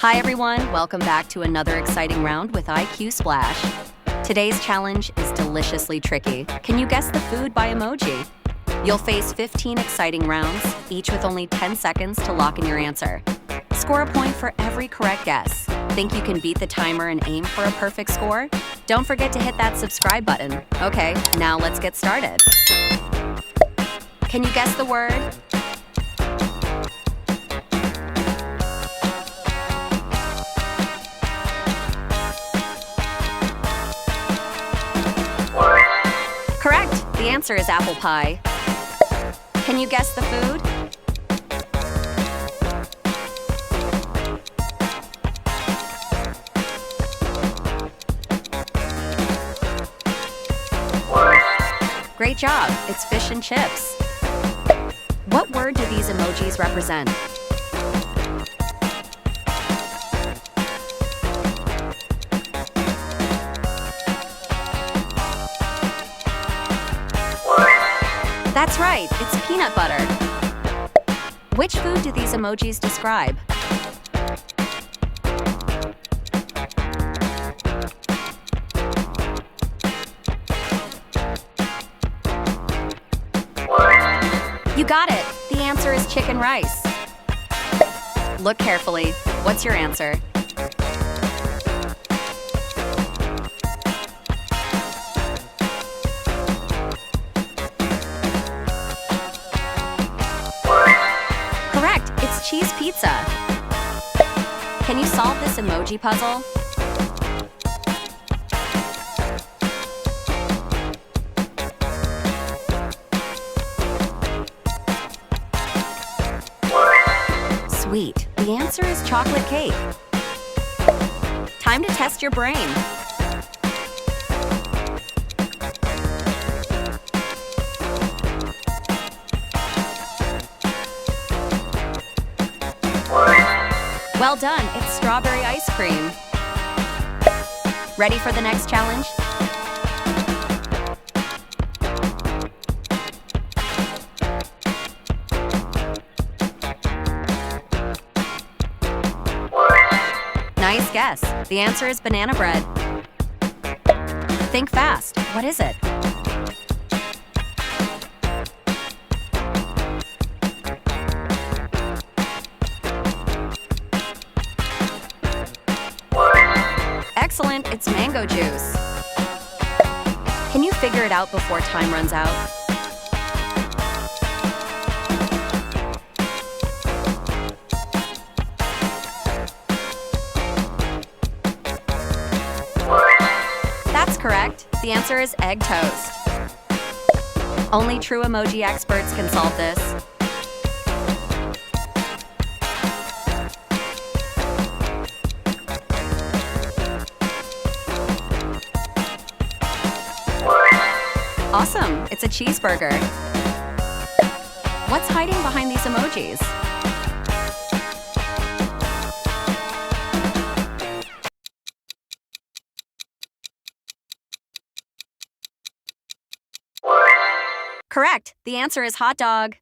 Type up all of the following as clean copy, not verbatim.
Hi everyone, welcome back to another exciting round with IQ Splash. Today's challenge is deliciously tricky. Can you guess the food by emoji? You'll face 15 exciting rounds, each with only 10 seconds to lock in your answer. Score a point for every correct guess. Think you can beat the timer and aim for a perfect score? Don't forget to hit that subscribe button. Okay, now let's get started. Can you guess the word? Correct! The answer is apple pie. Can you guess the food? Great job! It's fish and chips. What word do these emojis represent? That's right, it's peanut butter. Which food do these emojis describe? You got it! The answer is chicken rice. Look carefully. What's your answer? Correct! It's cheese pizza. Can you solve this emoji puzzle? Sweet. The answer is chocolate cake. Time to test your brain. Well done, it's strawberry ice cream. Ready for the next challenge? Nice guess. The answer is banana bread. Think fast. What is it? Excellent, it's mango juice. Can you figure it out before time runs out? That's correct. The answer is egg toast. Only true emoji experts can solve this. Awesome! It's a cheeseburger. What's hiding behind these emojis? Correct! The answer is hot dog.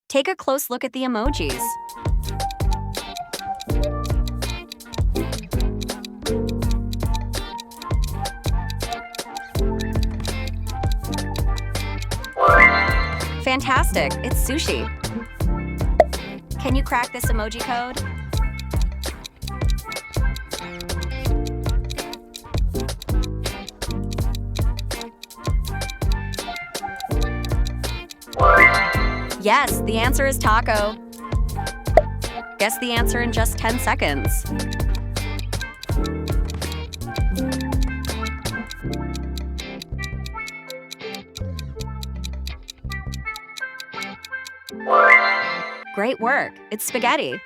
Take a close look at the emojis. Fantastic! It's sushi. Can you crack this emoji code? Yes, the answer is taco. Guess the answer in just 10 seconds. Great work! It's spaghetti.